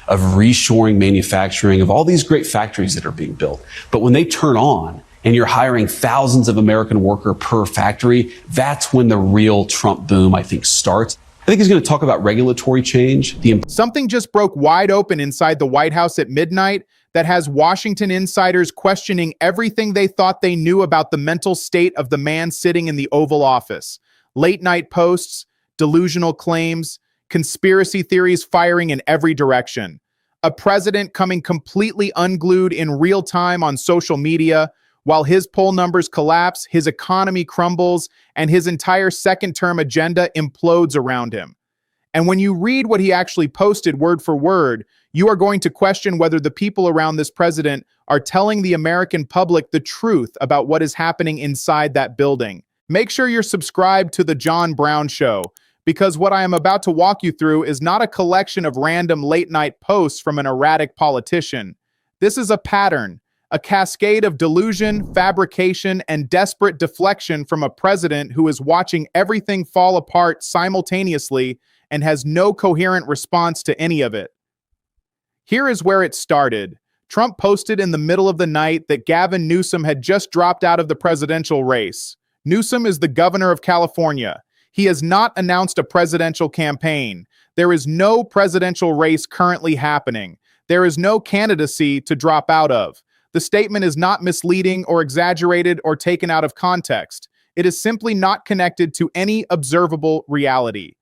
of reshoring manufacturing, of all these great factories that are being built. But when they turn on and you're hiring thousands of American workers per factory, that's when the real Trump boom, I think, starts. I think he's going to talk about regulatory change. Something just broke wide open inside the White House at midnight that has Washington insiders questioning everything they thought they knew about the mental state of the man sitting in the Oval Office. Late night posts, delusional claims, conspiracy theories firing in every direction. A president coming completely unglued in real time on social media, while his poll numbers collapse, his economy crumbles, and his entire second-term agenda implodes around him. And when you read what he actually posted word for word, you are going to question whether the people around this president are telling the American public the truth about what is happening inside that building. Make sure you're subscribed to The John Brown Show, because what I am about to walk you through is not a collection of random late-night posts from an erratic politician. This is a pattern, a cascade of delusion, fabrication, and desperate deflection from a president who is watching everything fall apart simultaneously and has no coherent response to any of it. Here is where it started. Trump posted in the middle of the night that Gavin Newsom had just dropped out of the presidential race. Newsom is the governor of California. He has not announced a presidential campaign. There is no presidential race currently happening. There is no candidacy to drop out of. The statement is not misleading or exaggerated or taken out of context. It is simply not connected to any observable reality.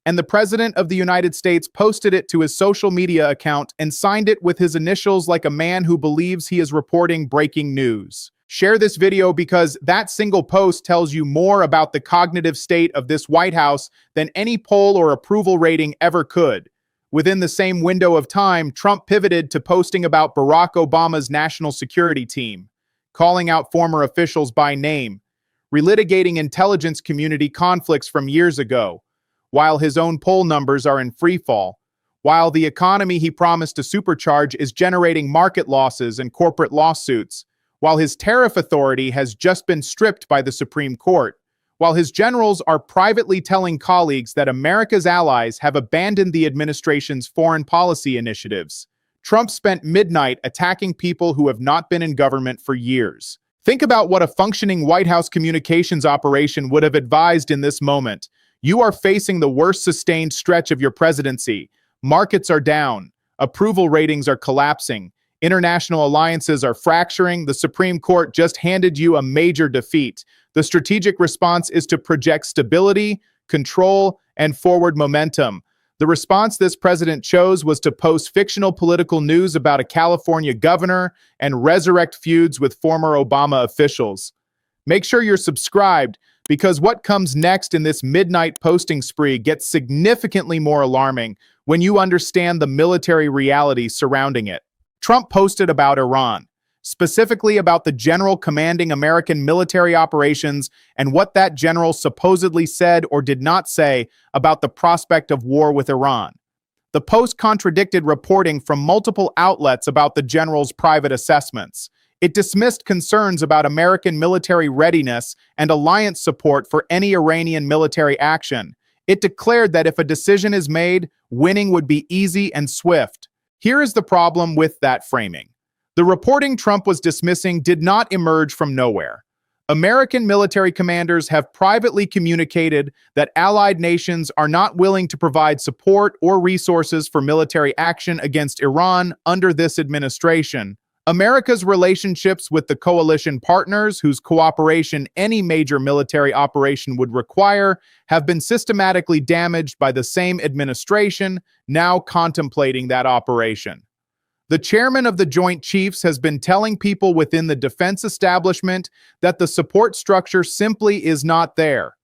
And the President of the United States posted it to his social media account and signed it with his initials like a man who believes he is reporting breaking news. Share this video because that single post tells you more about the cognitive state of this White House than any poll or approval rating ever could. Within the same window of time, Trump pivoted to posting about Barack Obama's national security team, calling out former officials by name, relitigating intelligence community conflicts from years ago, while his own poll numbers are in freefall, while the economy he promised to supercharge is generating market losses and corporate lawsuits, while his tariff authority has just been stripped by the Supreme Court, while his generals are privately telling colleagues that America's allies have abandoned the administration's foreign policy initiatives. Trump spent midnight attacking people who have not been in government for years. Think about what a functioning White House communications operation would have advised in this moment. You are facing the worst sustained stretch of your presidency. Markets are down. Approval ratings are collapsing. International alliances are fracturing. The Supreme Court just handed you a major defeat. The strategic response is to project stability, control, and forward momentum. The response this president chose was to post fictional political news about a California governor and resurrect feuds with former Obama officials. Make sure you're subscribed, because what comes next in this midnight posting spree gets significantly more alarming when you understand the military reality surrounding it. Trump posted about Iran, specifically about the general commanding American military operations and what that general supposedly said or did not say about the prospect of war with Iran. The post contradicted reporting from multiple outlets about the general's private assessments. It dismissed concerns about American military readiness and alliance support for any Iranian military action. It declared that if a decision is made, winning would be easy and swift. Here is the problem with that framing. The reporting Trump was dismissing did not emerge from nowhere. American military commanders have privately communicated that allied nations are not willing to provide support or resources for military action against Iran under this administration. America's relationships with the coalition partners, whose cooperation any major military operation would require, have been systematically damaged by the same administration now contemplating that operation. The chairman of the Joint Chiefs has been telling people within the defense establishment that the support structure simply is not there.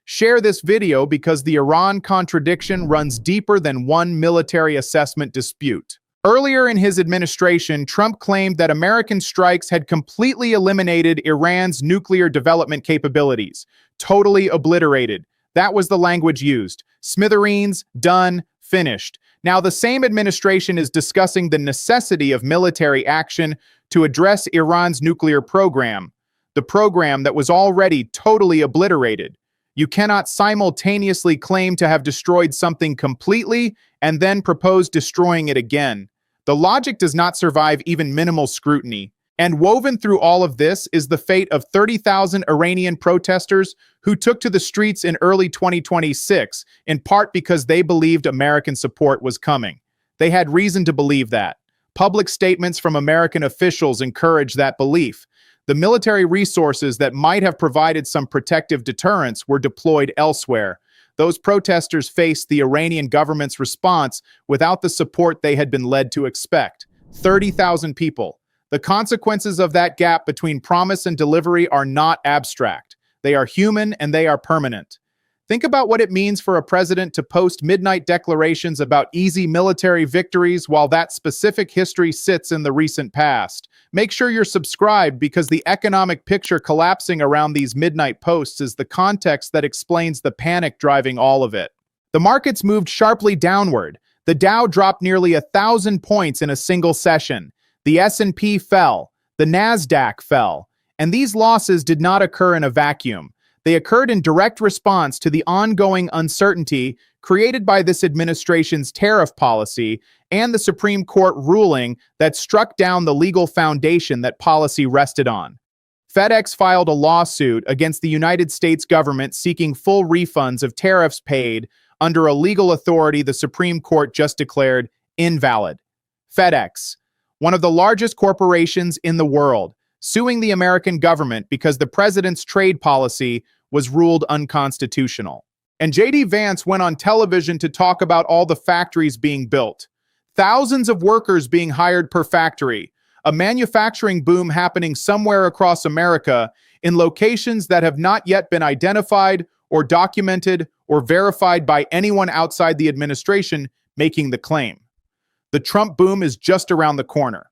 Share this video because the Iran contradiction runs deeper than one military assessment dispute. Earlier in his administration, Trump claimed that American strikes had completely eliminated Iran's nuclear development capabilities. Totally obliterated. That was the language used. Smithereens, done, finished. Now, the same administration is discussing the necessity of military action to address Iran's nuclear program, the program that was already totally obliterated. You cannot simultaneously claim to have destroyed something completely and then propose destroying it again. The logic does not survive even minimal scrutiny. And woven through all of this is the fate of 30,000 Iranian protesters who took to the streets in early 2026, in part because they believed American support was coming. They had reason to believe that. Public statements from American officials encourage that belief. The military resources that might have provided some protective deterrence were deployed elsewhere. Those protesters faced the Iranian government's response without the support they had been led to expect. 30,000 people. The consequences of that gap between promise and delivery are not abstract. They are human and they are permanent. Think about what it means for a president to post midnight declarations about easy military victories while that specific history sits in the recent past. Make sure you're subscribed because the economic picture collapsing around these midnight posts is the context that explains the panic driving all of it. The markets moved sharply downward. The Dow dropped nearly 1,000 points in a single session. The S&P fell. The Nasdaq fell. And these losses did not occur in a vacuum. They occurred in direct response to the ongoing uncertainty created by this administration's tariff policy and the Supreme Court ruling that struck down the legal foundation that policy rested on. FedEx filed a lawsuit against the United States government seeking full refunds of tariffs paid under a legal authority the Supreme Court just declared invalid. FedEx, one of the largest corporations in the world, suing the American government because the president's trade policy was ruled unconstitutional. And J.D. Vance went on television to talk about all the factories being built, thousands of workers being hired per factory, a manufacturing boom happening somewhere across America in locations that have not yet been identified or documented or verified by anyone outside the administration making the claim. The Trump boom is just around the corner,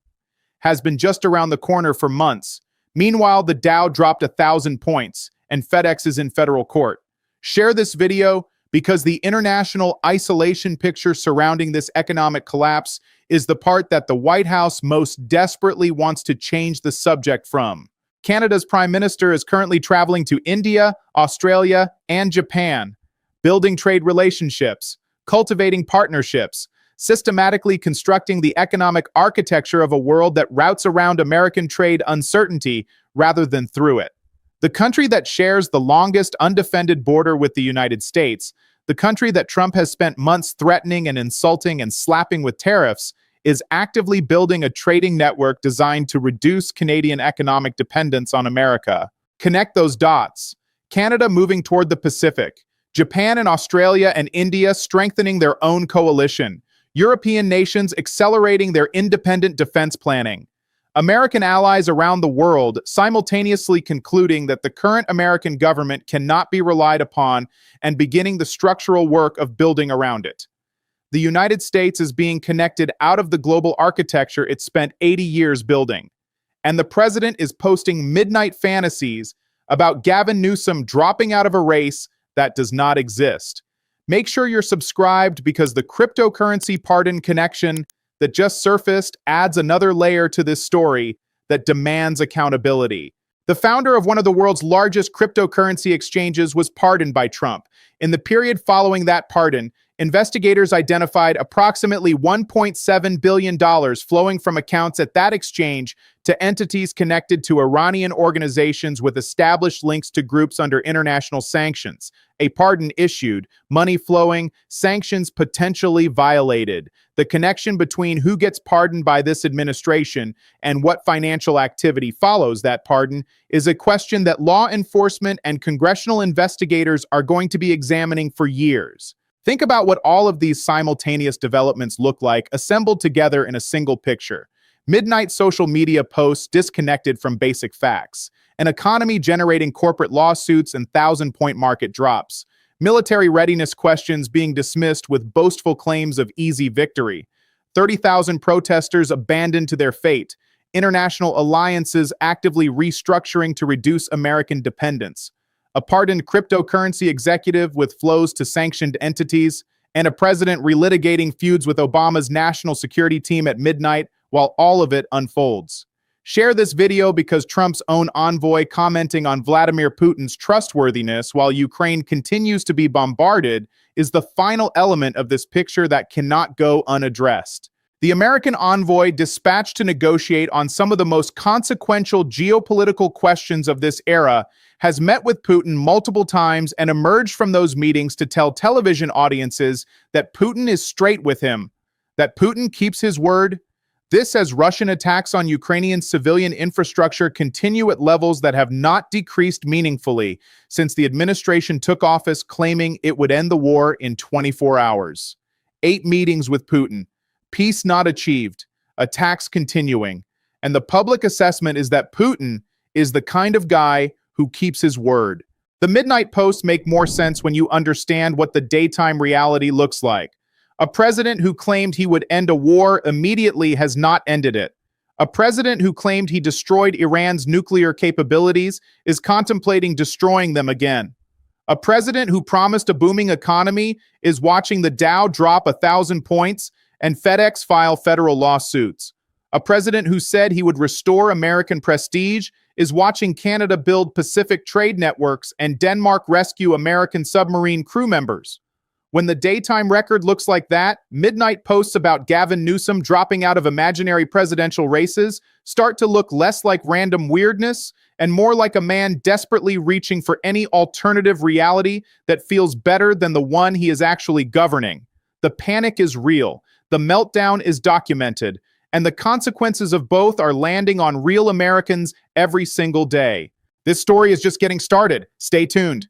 has been just around the corner for months. Meanwhile, the Dow dropped 1,000 points, and FedEx is in federal court. Share this video because the international isolation picture surrounding this economic collapse is the part that the White House most desperately wants to change the subject from. Canada's Prime Minister is currently traveling to India, Australia, and Japan, building trade relationships, cultivating partnerships, systematically constructing the economic architecture of a world that routes around American trade uncertainty rather than through it. The country that shares the longest undefended border with the United States, the country that Trump has spent months threatening and insulting and slapping with tariffs, is actively building a trading network designed to reduce Canadian economic dependence on America. Connect those dots. Canada moving toward the Pacific, Japan and Australia and India strengthening their own coalition, European nations accelerating their independent defense planning, American allies around the world simultaneously concluding that the current American government cannot be relied upon and beginning the structural work of building around it. The United States is being connected out of the global architecture it spent 80 years building. And the president is posting midnight fantasies about Gavin Newsom dropping out of a race that does not exist. Make sure you're subscribed because the cryptocurrency pardon connection that just surfaced adds another layer to this story that demands accountability. The founder of one of the world's largest cryptocurrency exchanges was pardoned by Trump. In the period following that pardon, investigators identified approximately $1.7 billion flowing from accounts at that exchange to entities connected to Iranian organizations with established links to groups under international sanctions. A pardon issued, money flowing, sanctions potentially violated. The connection between who gets pardoned by this administration and what financial activity follows that pardon is a question that law enforcement and congressional investigators are going to be examining for years. Think about what all of these simultaneous developments look like assembled together in a single picture. Midnight social media posts disconnected from basic facts. An economy generating corporate lawsuits and 1,000-point market drops. Military readiness questions being dismissed with boastful claims of easy victory. 30,000 protesters abandoned to their fate. International alliances actively restructuring to reduce American dependence. A pardoned cryptocurrency executive with flows to sanctioned entities, and a president relitigating feuds with Obama's national security team at midnight while all of it unfolds. Share this video because Trump's own envoy commenting on Vladimir Putin's trustworthiness while Ukraine continues to be bombarded is the final element of this picture that cannot go unaddressed. The American envoy dispatched to negotiate on some of the most consequential geopolitical questions of this era has met with Putin multiple times and emerged from those meetings to tell television audiences that Putin is straight with him, that Putin keeps his word. This as Russian attacks on Ukrainian civilian infrastructure continue at levels that have not decreased meaningfully since the administration took office, claiming it would end the war in 24 hours. 8 meetings with Putin, peace not achieved, attacks continuing, and the public assessment is that Putin is the kind of guy who keeps his word. The midnight posts make more sense when you understand what the daytime reality looks like. A president who claimed he would end a war immediately has not ended it. A president who claimed he destroyed Iran's nuclear capabilities is contemplating destroying them again. A president who promised a booming economy is watching the Dow drop 1,000 points and FedEx file federal lawsuits. A president who said he would restore American prestige is watching Canada build Pacific trade networks and Denmark rescue American submarine crew members. When the daytime record looks like that, midnight posts about Gavin Newsom dropping out of imaginary presidential races start to look less like random weirdness and more like a man desperately reaching for any alternative reality that feels better than the one he is actually governing. The panic is real, the meltdown is documented, and the consequences of both are landing on real Americans every single day. This story is just getting started. Stay tuned.